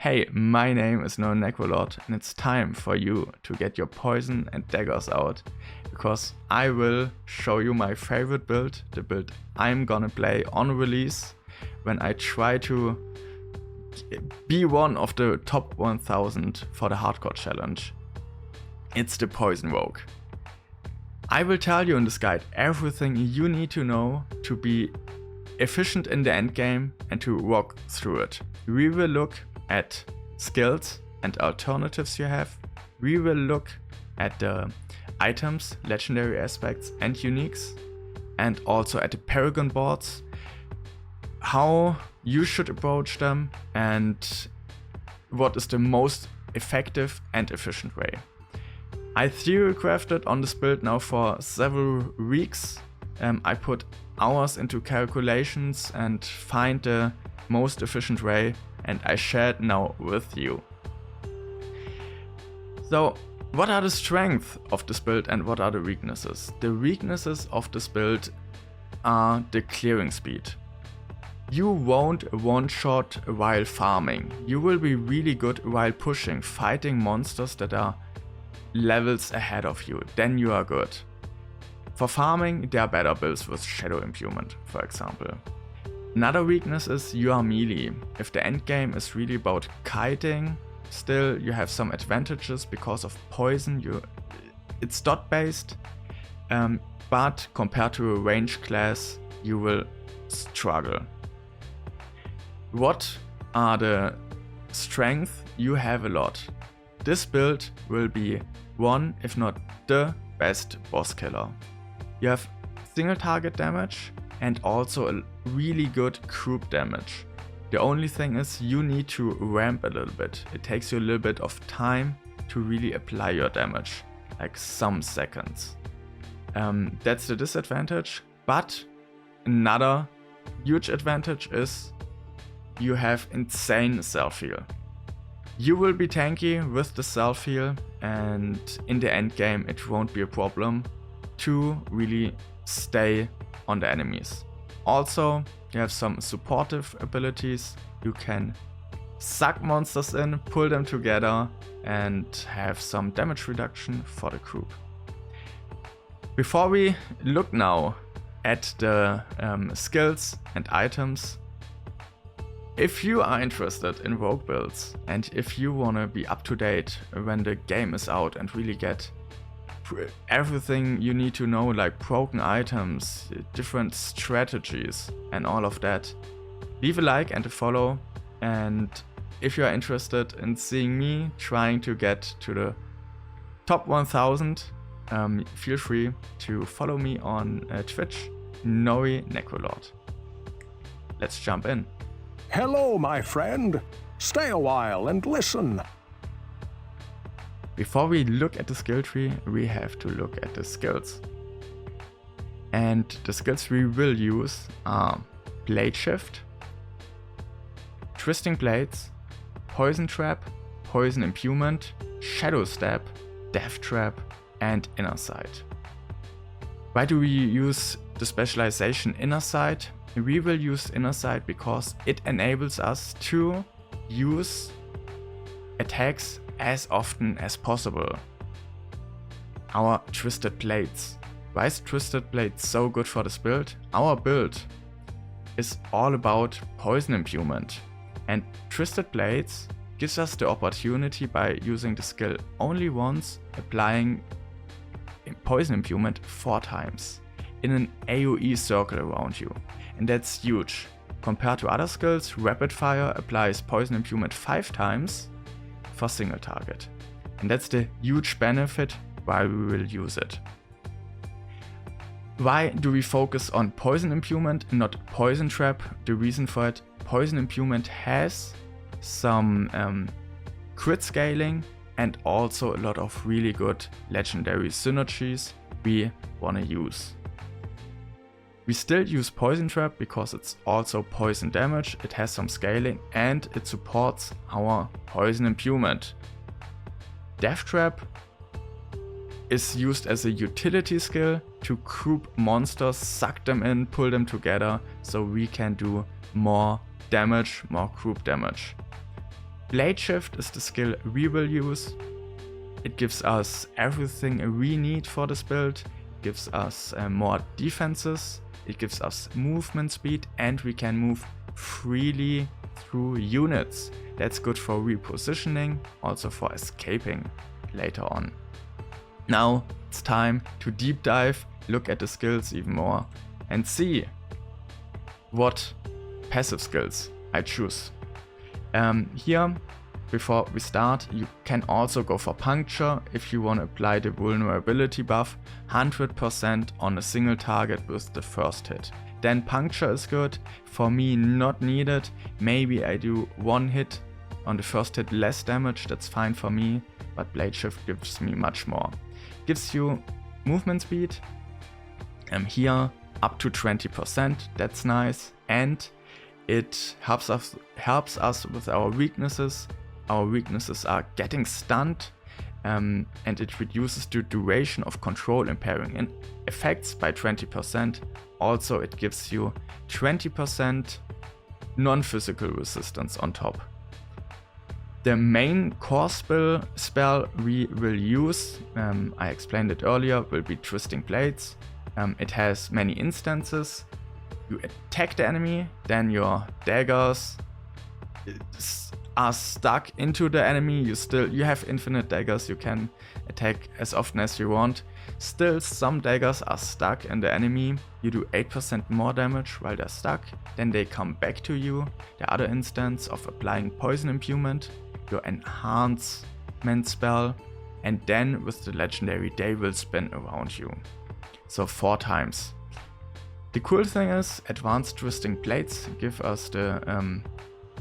Hey, my name is No Necrolord and it's time for you to get your poison and daggers out, because I will show you my favorite build, the build I'm gonna play on release when I try to be one of the top 1000 for the hardcore challenge. It's the Poison Rogue. I will tell you in this guide everything you need to know to be efficient in the endgame and to walk through it. We will look at skills and alternatives you have. We will look at the items, legendary aspects and uniques, and also at the Paragon boards, how you should approach them and what is the most effective and efficient way. I theory crafted on this build now for several weeks. I put hours into calculations and find the most efficient way, and I share it now with you. So, what are the strengths of this build and what are the weaknesses? The weaknesses of this build are the clearing speed. You won't one-shot while farming. You will be really good while pushing, fighting monsters that are levels ahead of you. Then you are good. For farming, there are better builds with Shadow Imbuement, for example. Another weakness is you are melee. If the endgame is really about kiting, still you have some advantages because of poison. It's dot based, but compared to a range class, you will struggle. What are the strengths? You have a lot. This build will be one, if not the best boss killer. You have single target damage and also a really good group damage. The only thing is you need to ramp a little bit. It takes you a little bit of time to really apply your damage, like some seconds. That's the disadvantage, but another huge advantage is you have insane self-heal. You will be tanky with the self-heal, and in the end game it won't be a problem to really stay on the enemies. Also, you have some supportive abilities. You can suck monsters in, pull them together, and have some damage reduction for the group. Before we look now at the skills and items, if you are interested in rogue builds and if you wanna be up to date when the game is out and really get everything you need to know, like broken items, different strategies and all of that, leave a like and a follow. And if you are interested in seeing me trying to get to the top 1000, feel free to follow me on Twitch, No Necrolord. Let's jump in. Hello, my friend. Stay a while and listen. Before we look at the skill tree, we have to look at the skills. And the skills we will use are Blade Shift, Twisting Blades, Poison Trap, Poison Imbuement, Shadow Step, Death Trap, and Inner Sight. Why do we use the specialization Inner Sight? We will use Inner Sight because it enables us to use attacks as often as possible. Our Twisted Blades. Why is Twisted Blades so good for this build? Our build is all about Poison Imbuement, and Twisted Blades gives us the opportunity, by using the skill only once, applying Poison Imbuement 4 times in an AoE circle around you. And that's huge. Compared to other skills, Rapid Fire applies Poison Imbuement 5 times for single target. And that's the huge benefit why we will use it. Why do we focus on Poison Imbuement and not Poison Trap? The reason for it, Poison Imbuement has some crit scaling and also a lot of really good legendary synergies we want to use. We still use Poison Trap because it's also poison damage, it has some scaling and it supports our Poison Imbuement. Death Trap is used as a utility skill to group monsters, suck them in, pull them together, so we can do more damage, more group damage. Blade Shift is the skill we will use. It gives us everything we need for this build. It gives us more defenses, it gives us movement speed, and we can move freely through units. That's good for repositioning, also for escaping later on. Now it's time to deep dive, look at the skills even more, and see what passive skills I choose. Here, before we start, you can also go for Puncture if you want to apply the vulnerability buff 100% on a single target with the first hit. Then Puncture is good, for me not needed. Maybe I do one hit on the first hit, less damage, that's fine for me, but Blade Shift gives me much more. Gives you movement speed, here up to 20%, that's nice, and it helps us with our weaknesses. Our weaknesses are getting stunned, and it reduces the duration of control impairing effects by 20%. Also, it gives you 20% non-physical resistance on top. The main core spell we will use, I explained it earlier, will be Twisting Blades. It has many instances. You attack the enemy, then your daggers are stuck into the enemy. You have infinite daggers, you can attack as often as you want. Still, some daggers are stuck in the enemy. You do 8% more damage while they're stuck. Then they come back to you. The other instance of applying Poison Imbuement, your enhancement spell, and then with the legendary they will spin around you. So 4 times. The cool thing is, Advanced Twisting Blades give us the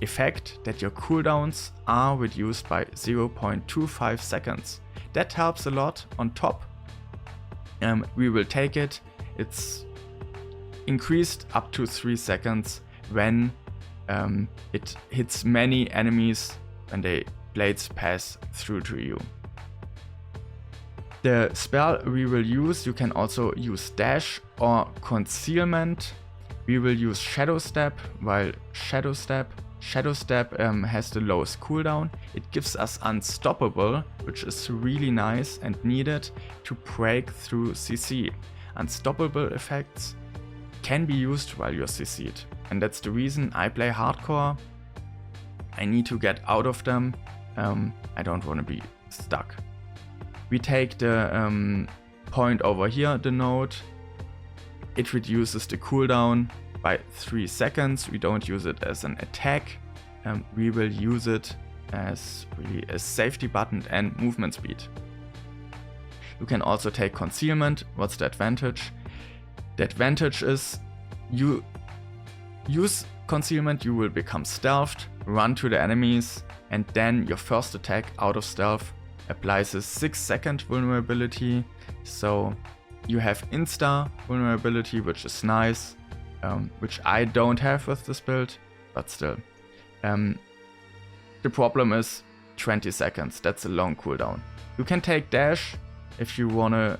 effect that your cooldowns are reduced by 0.25 seconds. That helps a lot. On top, we will take it. It's increased up to 3 seconds when it hits many enemies when the blades pass through to you. The spell we will use, you can also use Dash or Concealment. We will use Shadow Step, while Shadow Step has the lowest cooldown. It gives us Unstoppable, which is really nice and needed to break through CC. Unstoppable effects can be used while you're CC'd, and that's the reason I play hardcore. I need to get out of them. I don't want to be stuck. We take the point over here, the node. It reduces the cooldown by 3 seconds. We don't use it as an attack. We will use it as really a safety button and movement speed. You can also take Concealment. What's the advantage? The advantage is you use Concealment, you will become stealthed, run to the enemies, and then your first attack out of stealth applies a 6-second vulnerability. So you have insta vulnerability, which is nice, which I don't have with this build, but still. The problem is 20 seconds, that's a long cooldown. You can take Dash if you wanna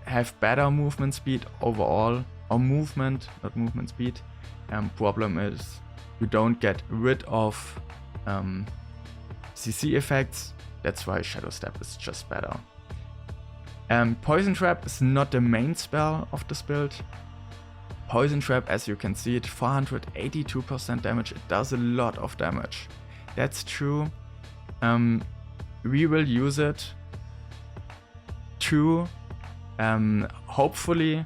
have better movement speed overall, or movement, not movement speed. Problem is you don't get rid of CC effects. That's why Shadow Step is just better. Poison Trap is not the main spell of this build. Poison Trap, as you can see it, 482% damage. It does a lot of damage. That's true. We will use it to hopefully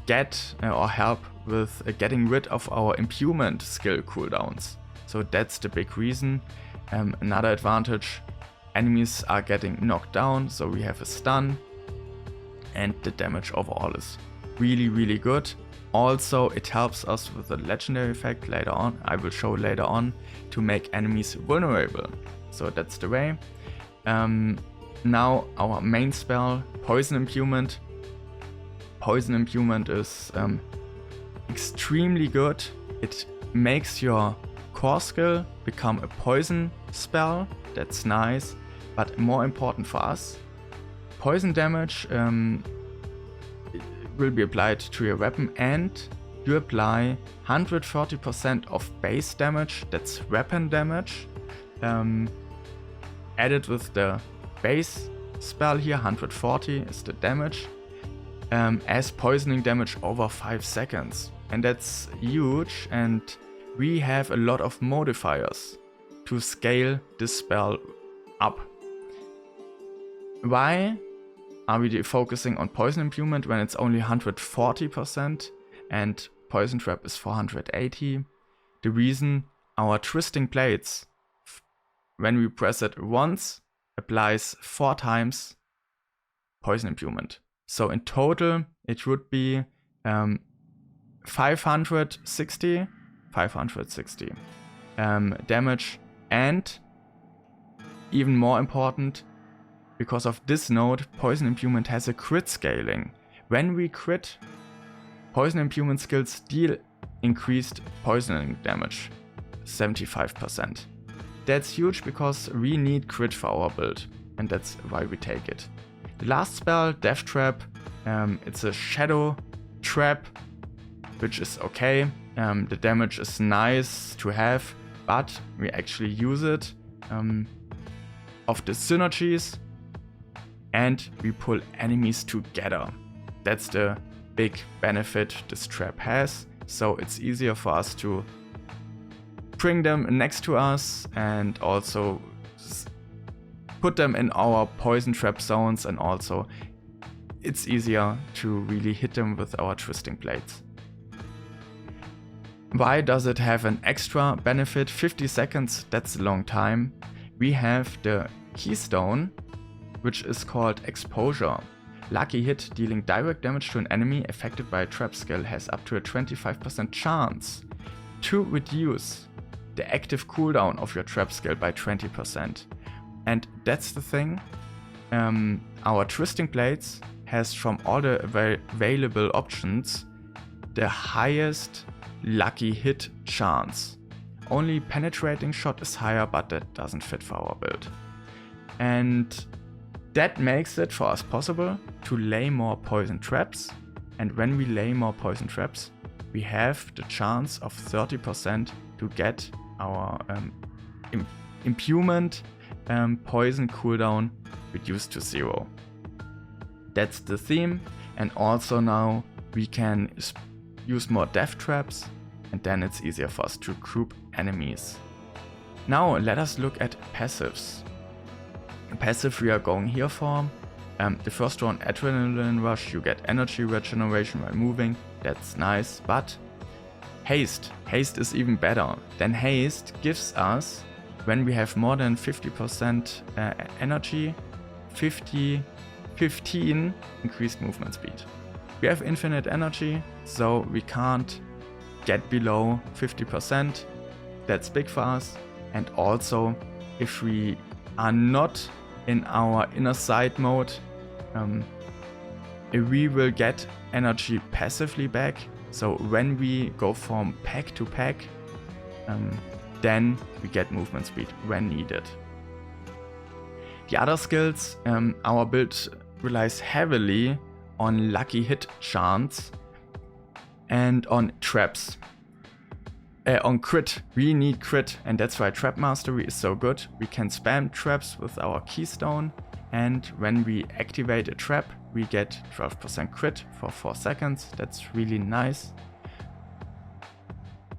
get or help with getting rid of our Imbuement skill cooldowns. So that's the big reason. Another advantage, enemies are getting knocked down, so we have a stun, and the damage overall is really, really good. Also, it helps us with the legendary effect later on, I will show later on, to make enemies vulnerable. So that's the way. Now our main spell, Poison Imbuement. Poison Imbuement is extremely good. It makes your core skill become a poison spell. That's nice. But more important for us, poison damage will be applied to your weapon, and you apply 140% of base damage, that's weapon damage, added with the base spell here, 140 is the damage, as poisoning damage over 5 seconds. And that's huge, and we have a lot of modifiers to scale this spell up. Why are we focusing on poison imbuement when it's only 140% and poison trap is 480? The reason, our twisting blades, when we press it once, applies 4 times poison imbuement. So in total it would be 560 damage, and even more important, because of this node, poison imbuement has a crit scaling. When we crit, poison imbuement skills deal increased poisoning damage, 75%. That's huge because we need crit for our build, and that's why we take it. The last spell, Death Trap, it's a shadow trap, which is okay. The damage is nice to have, but we actually use it of the synergies, and we pull enemies together. That's the big benefit this trap has. So it's easier for us to bring them next to us and also put them in our poison trap zones, and also it's easier to really hit them with our twisting blades. Why does it have an extra benefit? 50 seconds, that's a long time. We have the keystone, which is called Exposure. Lucky hit dealing direct damage to an enemy affected by a trap skill has up to a 25% chance to reduce the active cooldown of your trap skill by 20%. And that's the thing, our twisting blades has, from all the available options, the highest lucky hit chance. Only penetrating shot is higher, but that doesn't fit for our build. And that makes it for us possible to lay more poison traps, and when we lay more poison traps, we have the chance of 30% to get our imbuement poison cooldown reduced to 0. That's the theme, and also now we can use more death traps, and then it's easier for us to group enemies. Now let us look at passives. Passive we are going here for. The first one, Adrenaline Rush, you get energy regeneration while moving, that's nice, but Haste is even better. Then Haste gives us, when we have more than 50% energy, 15 increased movement speed. We have infinite energy, so we can't get below 50%, that's big for us. And also, if we are not in our inner sight mode, we will get energy passively back. So when we go from pack to pack, then we get movement speed when needed. The other skills, our build relies heavily on lucky hit chance and on traps. On crit, we need crit, and that's why Trap Mastery is so good. We can spam traps with our keystone, and when we activate a trap, we get 12% crit for 4 seconds. That's really nice.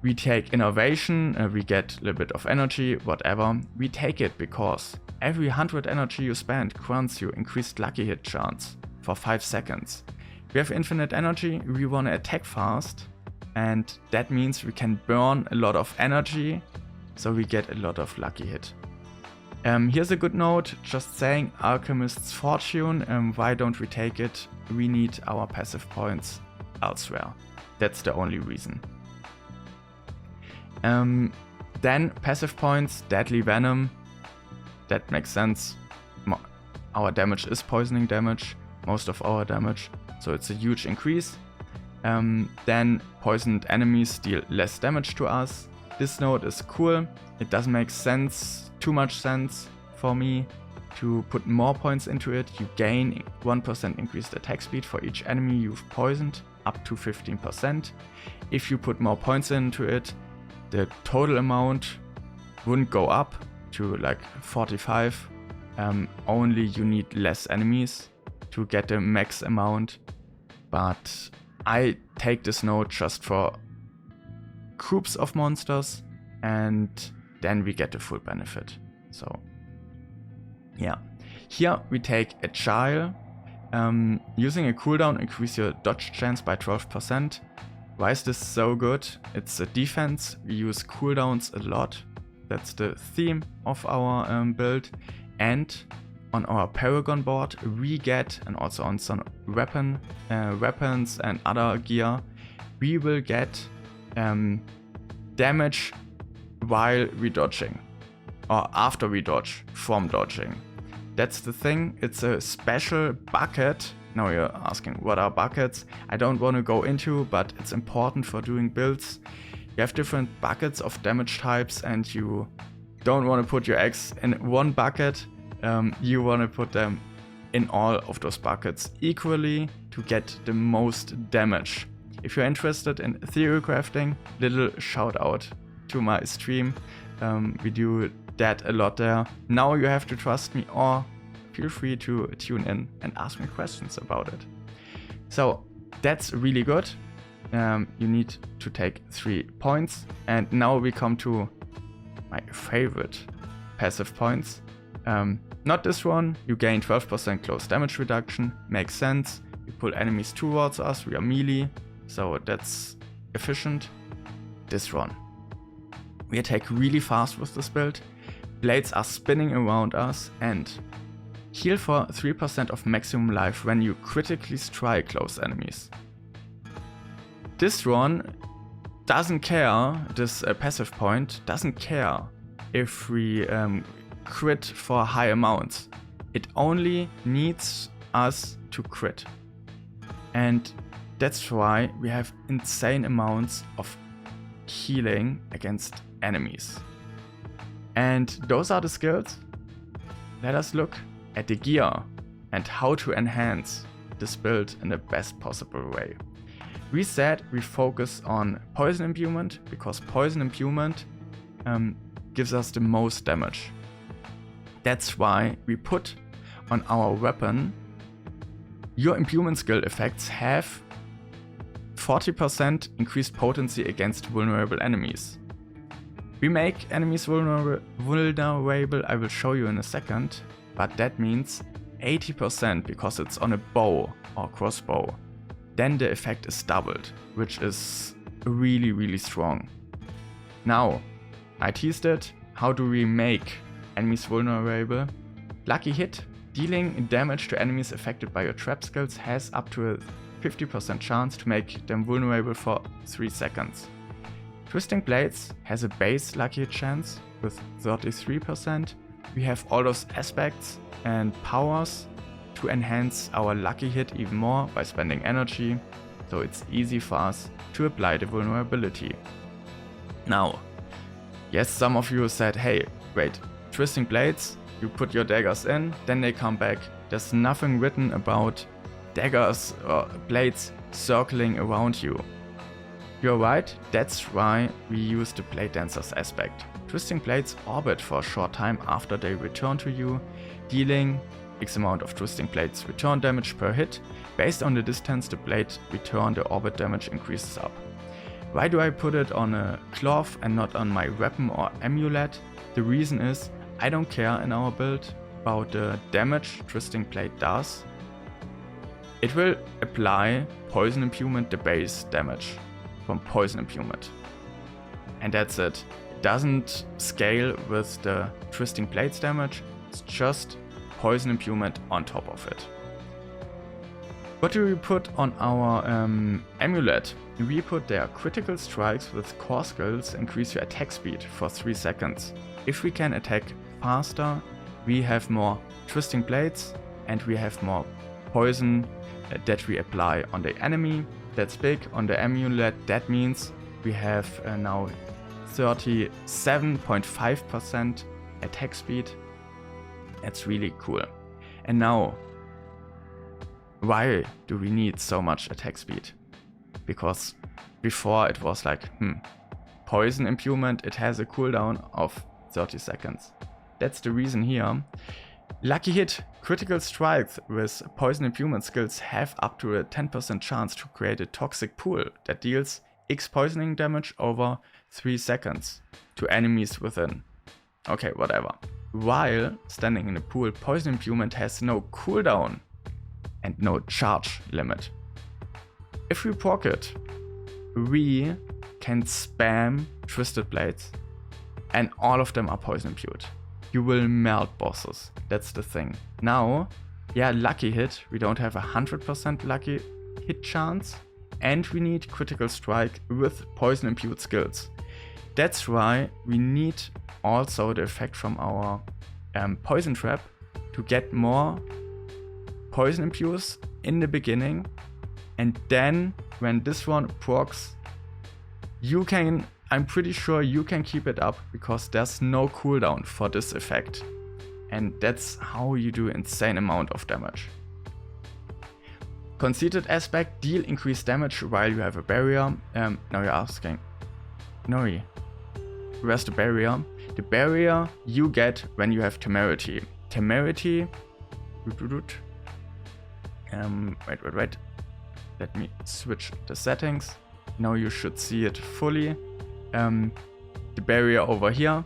We take innovation, we get a little bit of energy, whatever. We take it because every 100 energy you spend grants you increased lucky hit chance for 5 seconds. We have infinite energy, we want to attack fast, and that means we can burn a lot of energy, so we get a lot of lucky hit. Here's a good note, just saying, Alchemist's Fortune, why don't we take it? We need our passive points elsewhere. That's the only reason. Then passive points, Deadly Venom, that makes sense. Our damage is poisoning damage, most of our damage, so it's a huge increase. Then poisoned enemies deal less damage to us. This node is cool. It doesn't make too much sense for me to put more points into it. You gain 1% increased attack speed for each enemy you've poisoned, up to 15%. If you put more points into it, the total amount wouldn't go up, to like 45. Only you need less enemies to get the max amount, but I take this node just for groups of monsters, and then we get the full benefit. So yeah, here we take Agile. Using a cooldown increase your dodge chance by 12%. Why is this so good? It's a defense. We use cooldowns a lot. That's the theme of our build. And on our Paragon board we get, and also on some weapons and other gear, we will get damage while we dodging, or after we dodge from dodging. That's the thing. It's a special bucket. Now you're asking, what are buckets? I don't want to go into, but it's important for doing builds. You have different buckets of damage types, and you don't want to put your eggs in one bucket. You want to put them in all of those buckets equally to get the most damage. If you're interested in theory crafting, little shout out to my stream. We do that a lot there. Now you have to trust me, or feel free to tune in and ask me questions about it. So that's really good. You need to take 3 points, and now we come to my favorite passive points. Not this one. You gain 12% close damage reduction. Makes sense. You pull enemies towards us. We are melee, so that's efficient. This one. We attack really fast with this build. Blades are spinning around us, and heal for 3% of maximum life when you critically strike close enemies. This one doesn't care, this passive point doesn't care if we crit for high amounts. It only needs us to crit. And that's why we have insane amounts of healing against enemies. And those are the skills. Let us look at the gear and how to enhance this build in the best possible way. We said we focus on poison imbuement because poison imbuement gives us the most damage. That's why we put on our weapon, your imbuement skill effects have 40% increased potency against vulnerable enemies. We make enemies vulnerable, I will show you in a second, but that means 80% because it's on a bow or crossbow. Then the effect is doubled, which is really, really strong. Now, I teased it. How do we make enemies vulnerable? Lucky hit. Dealing damage to enemies affected by your trap skills has up to a 50% chance to make them vulnerable for 3 seconds. Twisting Blades has a base lucky hit chance with 33%. We have all those aspects and powers to enhance our lucky hit even more by spending energy, so it's easy for us to apply the vulnerability. Now, yes, some of you said, hey, wait, Twisting Blades, you put your daggers in, then they come back. There's nothing written about daggers or blades circling around you. You're right, that's why we use the Blade Dancers aspect. Twisting Blades orbit for a short time after they return to you, dealing X amount of Twisting Blades return damage per hit. Based on the distance the blade return, the orbit damage increases up. Why do I put it on a cloth and not on my weapon or amulet? The reason is, I don't care in our build about the damage Twisting Blade does. It will apply poison imbuement, the base damage from poison imbuement. And that's it. It doesn't scale with the Twisting Blades damage, it's just poison imbuement on top of it. What do we put on our amulet? We put their critical strikes with core skills increase your attack speed for 3 seconds. If we can attack faster, we have more Twisting Blades and we have more poison that we apply on the enemy. That's big. On the amulet, that means we have now 37.5% attack speed. That's really cool. And now, why do we need so much attack speed? Because before it was like, poison imbuement, it has a cooldown of 30 seconds. that's the reason here. Lucky hit, critical strikes with poison imbuement skills have up to a 10% chance to create a toxic pool that deals X poisoning damage over 3 seconds to enemies within. Okay, whatever. While standing in a pool, poison imbuement has no cooldown and no charge limit. If we proc it, we can spam Twisted Blades and all of them are poison imbued. You will melt bosses, that's the thing. Now, yeah, lucky hit, we don't have a 100% lucky hit chance and we need critical strike with poison imbued skills. That's why we need also the effect from our poison trap to get more poison imbues in the beginning, and then when this one procs, I'm pretty sure you can keep it up because there's no cooldown for this effect, and that's how you do insane amount of damage. Conceited aspect, deal increased damage while you have a barrier. Now you're asking, Nori, where's the barrier? The barrier you get when you have temerity. Temerity, wait. Let me switch the settings. Now you should see it fully. The barrier over here.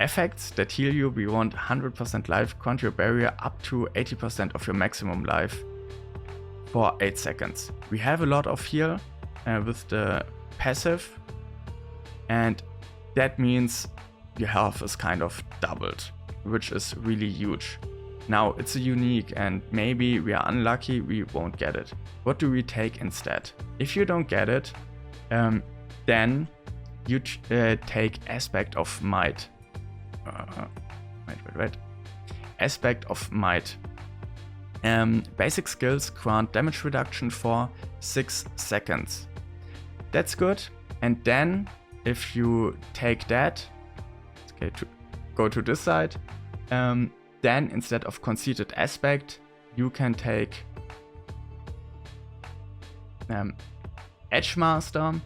Effects that heal you beyond 100% life grant your barrier up to 80% of your maximum life for 8 seconds. We have a lot of heal with the passive, and that means your health is kind of doubled, which is really huge. Now it's a unique and maybe we are unlucky we won't get it. What do we take instead? If you don't get it, then you take Aspect of Might. Wait. Aspect of Might. Basic skills grant damage reduction for 6 seconds. That's good. And then if you take that, okay, to go to this side, then instead of Conceited Aspect, you can take Edgemaster.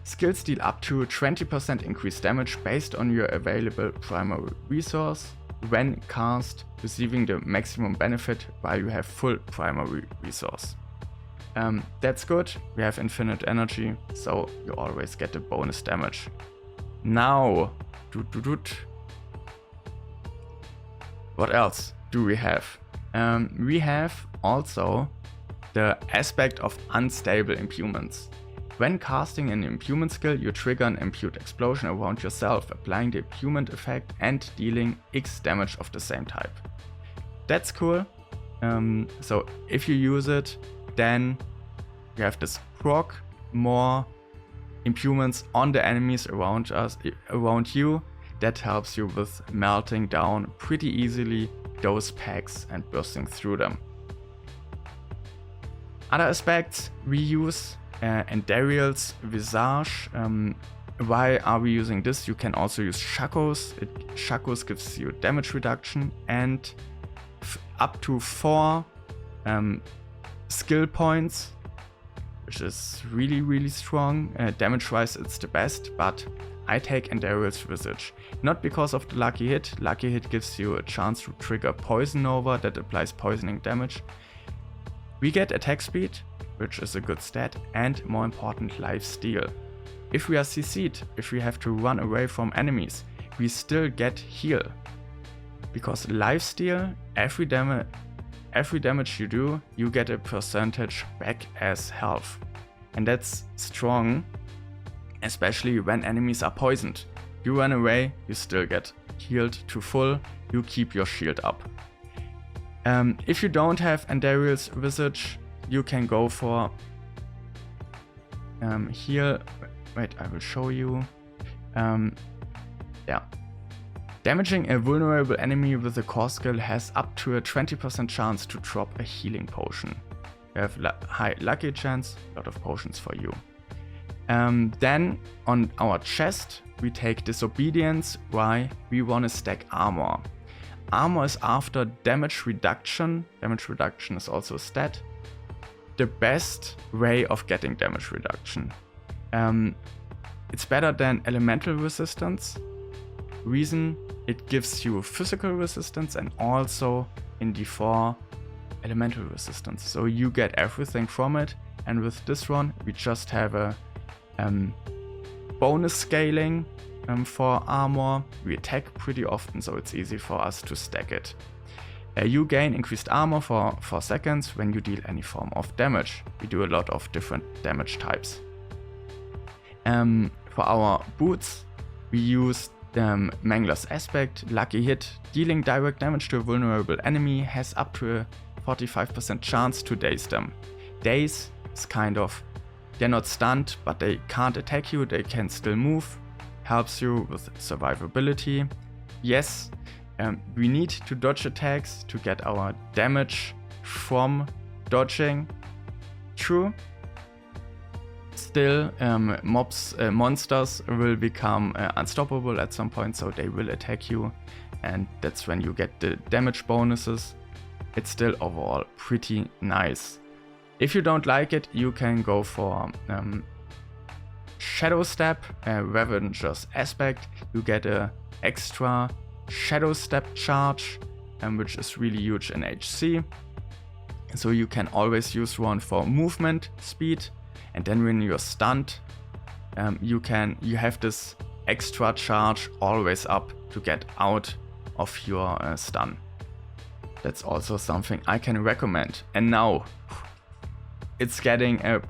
Skills deal up to 20% increased damage based on your available primary resource when cast, receiving the maximum benefit while you have full primary resource. That's good, we have infinite energy, so you always get the bonus damage. Now, what else do we have? We have also the Aspect of Unstable Impudements. When casting an Impudement skill, you trigger an Imbued explosion around yourself, applying the Impudement effect and dealing X damage of the same type. That's cool. So if you use it, then you have this proc more Impudements on the enemies around you. That helps you with melting down pretty easily those packs and bursting through them. Other aspects we use, Endariel's Visage. Why are we using this? You can also use Shakos. Shakos gives you damage reduction and up to 4 skill points, which is really strong. Damage wise it's the best, but I take Endariel's Visage. Not because of the lucky hit. Lucky hit gives you a chance to trigger Poison Nova that applies poisoning damage. We get attack speed, which is a good stat, and more important, life steal. If we are CC'd, if we have to run away from enemies, we still get heal. Because life steal, every damage you do, you get a percentage back as health. And that's strong, especially when enemies are poisoned. You run away, you still get healed to full, you keep your shield up. If you don't have Endariel's Visage, you can go for heal. Wait, I will show you. Yeah. Damaging a vulnerable enemy with a core skill has up to a 20% chance to drop a healing potion. You have high lucky chance, a lot of potions for you. Then on our chest, we take Disobedience. Why? We want to stack armor. Armor is after damage reduction. Damage reduction is also a stat. The best way of getting damage reduction. It's better than elemental resistance, reason it gives you physical resistance and also in D4 elemental resistance. So you get everything from it, and with this one we just have a bonus scaling for armor. We attack pretty often, so it's easy for us to stack it. You gain increased armor for 4 seconds when you deal any form of damage. We do a lot of different damage types. For our boots, we use Mangler's Aspect. Lucky hit. Dealing direct damage to a vulnerable enemy has up to a 45% chance to daze them. Daze is kind of, they're not stunned, but they can't attack you, they can still move. Helps you with survivability. Yes, we need to dodge attacks to get our damage from dodging. True. Still, monsters will become unstoppable at some point, so they will attack you, and that's when you get the damage bonuses. It's still overall pretty nice. If you don't like it, you can go for Shadow Step, Revenger's Aspect. You get a extra Shadow Step charge, which is really huge in HC. So you can always use one for movement speed, and then when you're stunned, you have this extra charge always up to get out of your stun. That's also something I can recommend. And now it's getting a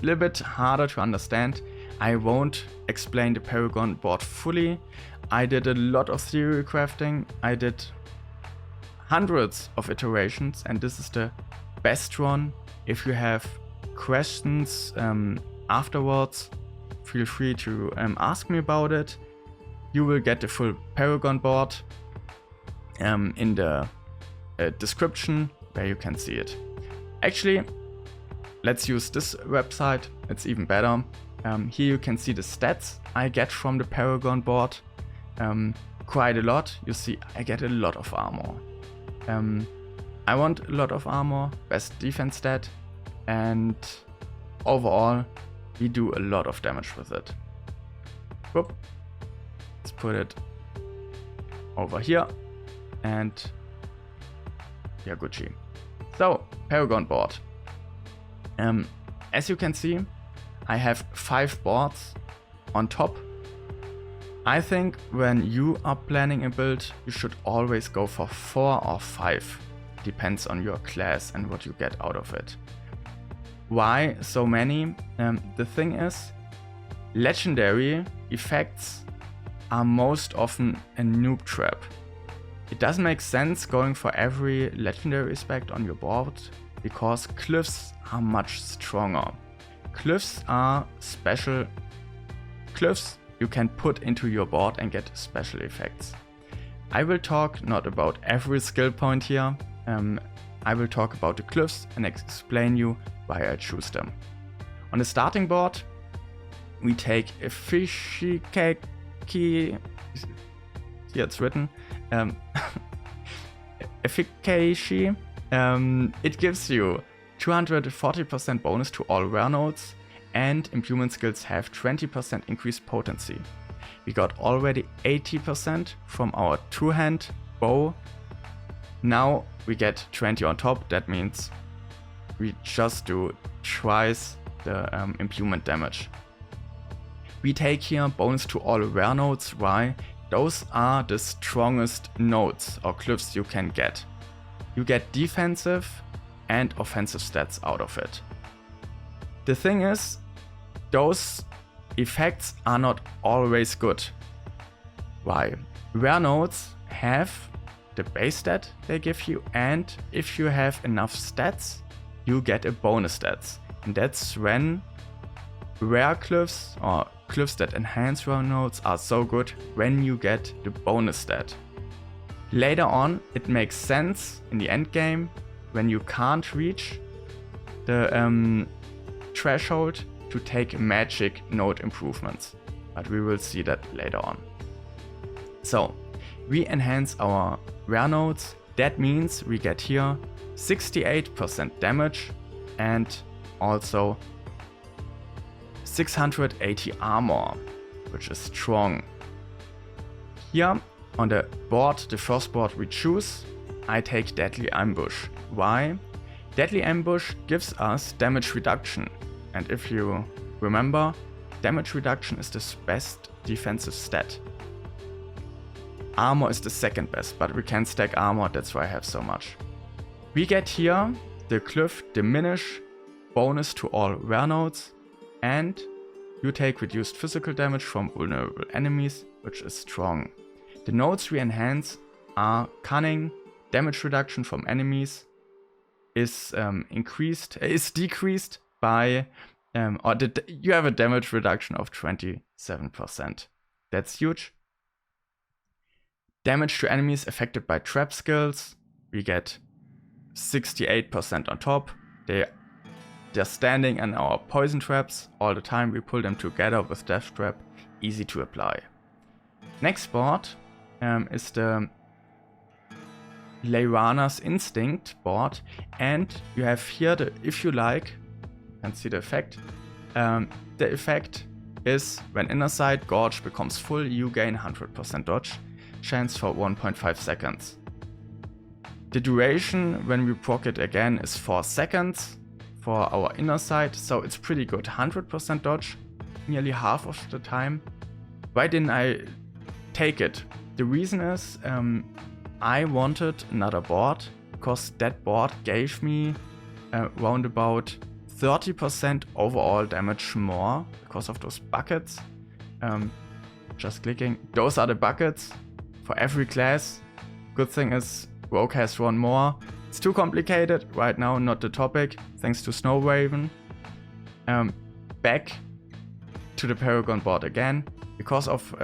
little bit harder to understand. I won't explain the Paragon board fully. I did a lot of theory crafting. I did hundreds of iterations, and this is the best one. If you have questions afterwards, feel free to ask me about it. You will get the full Paragon board in the description where you can see it. Actually, let's use this website, it's even better. Here you can see the stats I get from the Paragon board. Quite a lot. You see, I get a lot of armor. I want a lot of armor, best defense stat, and overall we do a lot of damage with it. Whoop. Let's put it over here, and yeah, Gucci. So, Paragon board. As you can see, I have 5 boards on top. I think when you are planning a build, you should always go for 4 or 5. Depends on your class and what you get out of it. Why so many? The thing is, legendary effects are most often a noob trap. It doesn't make sense going for every legendary aspect on your board because cliffs are much stronger. Cliffs are special cliffs you can put into your board and get special effects. I will talk not about every skill point here. I will talk about the cliffs and explain you why I choose them. On the starting board, we take a Efficacy. Here it's written. Efficacy. It gives you 240% bonus to all rare nodes, and improvement skills have 20% increased potency. We got already 80% from our 2-hand bow. Now we get 20 on top. That means we just do twice the improvement damage. We take here bonus to all rare nodes. Why? Those are the strongest nodes or cliffs you can get. You get defensive and offensive stats out of it. The thing is, those effects are not always good. Why? Rare nodes have the base stat they give you, and if you have enough stats, you get a bonus stats. And that's when rare cliffs or cliffs that enhance rare nodes are so good, when you get the bonus stat. Later on, it makes sense in the end game when you can't reach the threshold to take magic node improvements, but we will see that later on. So we enhance our rare nodes. That means we get here 68% damage and also 680 armor, which is strong. Here on the board, the first board we choose, I take Deadly Ambush. Why? Deadly Ambush gives us damage reduction, and if you remember, damage reduction is the best defensive stat. Armor is the second best, but we can stack armor, that's why I have so much. We get here the Glyph Diminish, bonus to all rare nodes, and you take reduced physical damage from vulnerable enemies, which is strong. The nodes we enhance are Cunning, damage reduction from enemies is decreased by, you have a damage reduction of 27%. That's huge. Damage to enemies affected by trap skills, we get 68% on top. They're standing in our poison traps all the time. We pull them together with Death Trap, easy to apply. Next board is the Leirana's Instinct board, and you have here the, if you like, you can see the effect. The effect is when Inner Sight Gorge becomes full, you gain 100% dodge chance for 1.5 seconds. The duration when we proc it again is 4 seconds for our Inner Sight, so it's pretty good. 100% dodge, nearly half of the time. Why didn't I take it? The reason is I wanted another board, because that board gave me around about 30% overall damage more because of those buckets. Just clicking, those are the buckets for every class. Good thing is Rogue has one more. It's too complicated right now, not the topic, thanks to Snow Raven. Back to the Paragon board again. Because of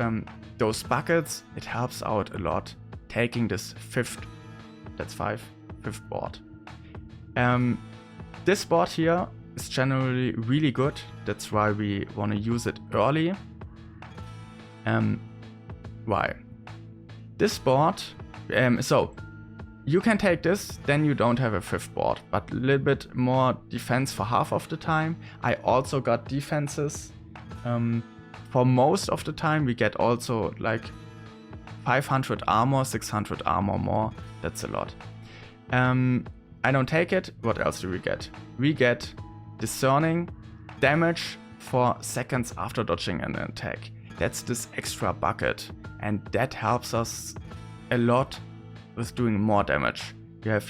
those buckets, it helps out a lot taking this fifth board. This board here is generally really good, that's why we want to use it early. Why? This board, so you can take this, then you don't have a fifth board, but a little bit more defense for half of the time. I also got defenses. For most of the time we get also like 500 armor, 600 armor more, that's a lot. I don't take it, what else do we get? We get Discerning, damage for seconds after dodging an attack. That's this extra bucket, and that helps us a lot with doing more damage. Your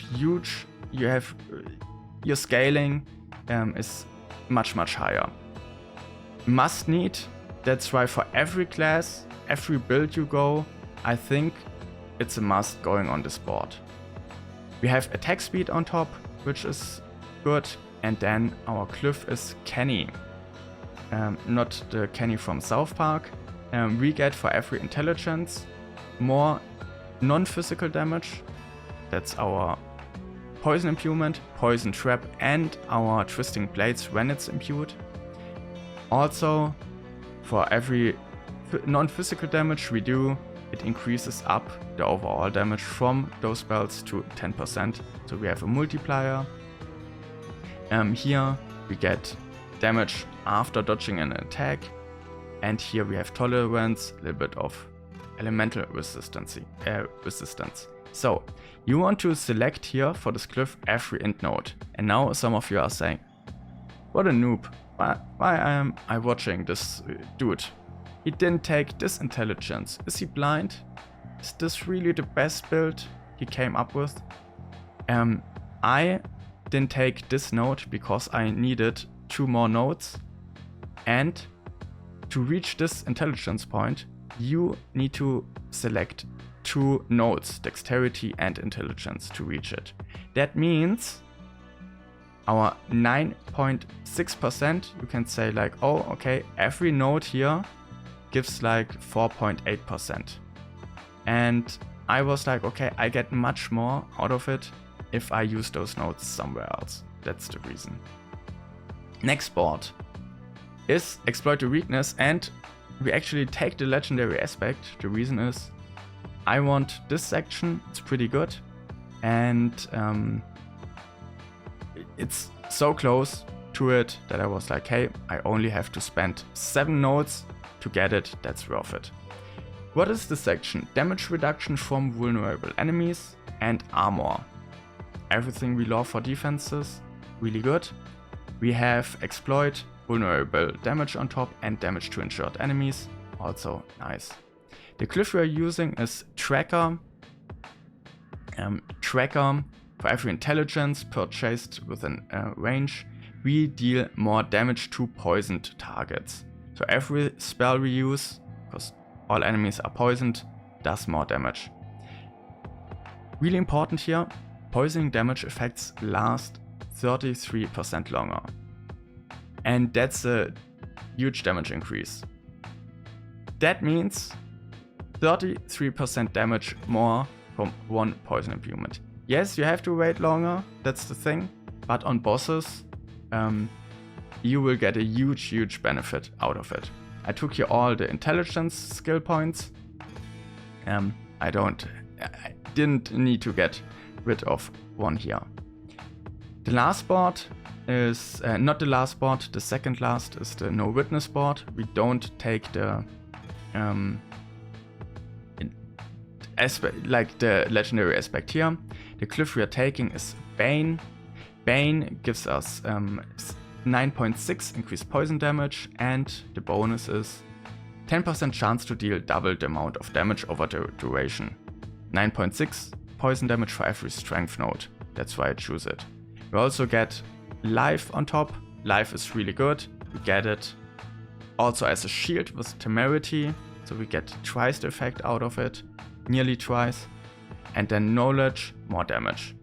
scaling is much higher. Must need, that's why for every class, every build you go, I think it's a must going on this board. We have attack speed on top, which is good, and then our Glyph is Kenny. Not the Kenny from South Park. We get for every intelligence more non-physical damage. That's our poison imbuement, poison trap, and our twisting blades when it's imbued. Also, for every non-physical damage we do, it increases up the overall damage from those spells to 10%. So we have a multiplier. Here we get damage after dodging an attack, and here we have tolerance, a little bit of elemental resistance. So you want to select here for this Glyph every int node, and now some of you are saying, what a noob, why am I watching this dude? He didn't take this intelligence, is he blind? Is this really the best build he came up with? I didn't take this node because I needed 2 more nodes, and to reach this intelligence point you need to select 2 nodes, dexterity and intelligence, to reach it. That means our 9.6%, you can say like, oh okay, every node here gives like 4.8%, and I was like, okay, I get much more out of it if I use those nodes somewhere else. That's the reason. Next board is Exploit the Weakness, and we actually take the legendary aspect. The reason is I want this section, it's pretty good, and it's so close to it that I was like, hey, I only have to spend 7 nodes to get it, that's worth it. What is this section? Damage reduction from vulnerable enemies and armor. Everything we love for defenses, really good. We have exploit, vulnerable damage on top and damage to injured enemies, also nice. The glyph we are using is tracker. Tracker, for every intelligence purchased within range, we deal more damage to poisoned targets. So every spell we use, because all enemies are poisoned, does more damage. Really important here, poisoning damage effects last 33% longer. And that's a huge damage increase. That means 33% damage more from one poison imbuement. Yes, you have to wait longer, that's the thing, but on bosses, you will get a huge benefit out of it. I took here all the intelligence skill points. I didn't need to get rid of one here. The last board is not the last board, the second last is the no witness board. We don't take the like the legendary aspect here. The glyph we are taking is Bane. Bane gives us 9.6 increased poison damage, and the bonus is 10% chance to deal double the amount of damage over the duration. 9.6 poison damage for every strength node, that's why I choose it. We also get life on top. Life is really good, we get it also as a shield with temerity, so we get twice the effect out of it, nearly twice. And then knowledge, more damage.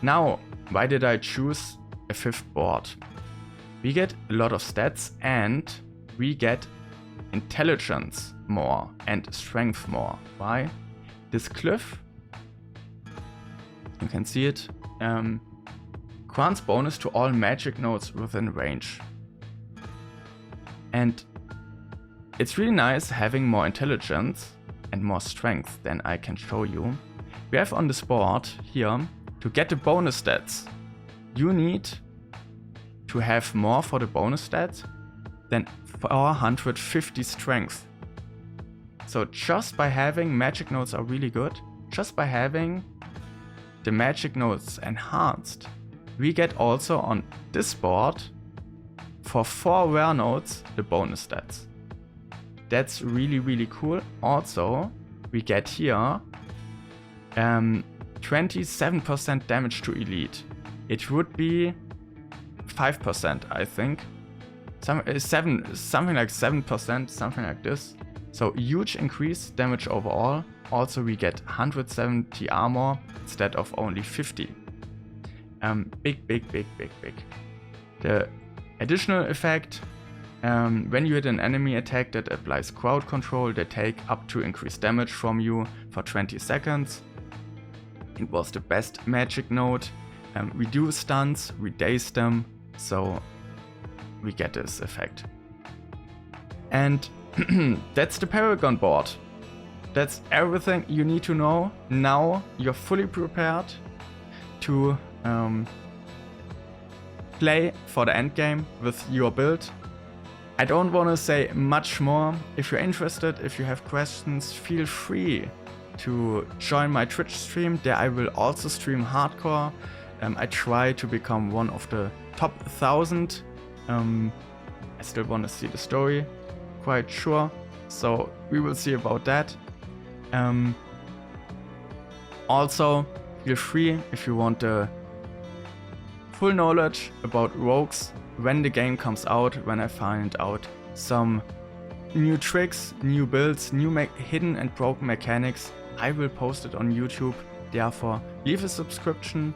Now, why did I choose a fifth board? We get a lot of stats and we get intelligence more and strength more. Why? This glyph, you can see it, grants bonus to all magic nodes within range. And it's really nice having more intelligence and more strength than I can show you. We have on this board here, to get the bonus stats, you need to have more for the bonus stats than 450 strength. So just by having magic nodes are really good, just by having the magic nodes enhanced, we get also on this board for 4 rare nodes the bonus stats. That's really cool. Also, we get here 27% damage to elite. It would be 5%, I think. Something like 7%, something like this. So huge increase damage overall. Also, we get 170 armor instead of only 50. Big. The additional effect, when you hit an enemy attack that applies crowd control, they take up to increased damage from you for 20 seconds. It was the best magic node. We do stuns, we daze them, so we get this effect. And that's the Paragon board. That's everything you need to know. Now you're fully prepared to play for the endgame with your build. I don't want to say much more. If you're interested, if you have questions, feel free to join my Twitch stream. There I will also stream hardcore. I try to become one of the top 1000. I still want to see the story, quite sure. So we will see about that. Also, feel free if you want the full knowledge about rogues when the game comes out, when I find out some new tricks, new builds, new hidden and broken mechanics, I will post it on YouTube. Therefore, leave a subscription,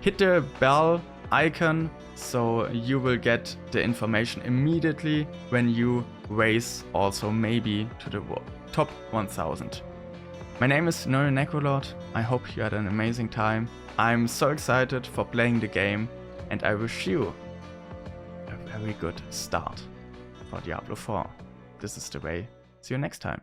hit the bell icon so you will get the information immediately when you race also maybe to the top 1000. My name is Noel Necrolord. I hope you had an amazing time. I'm so excited for playing the game and I wish you a very good start for Diablo 4. This is the way. See you next time.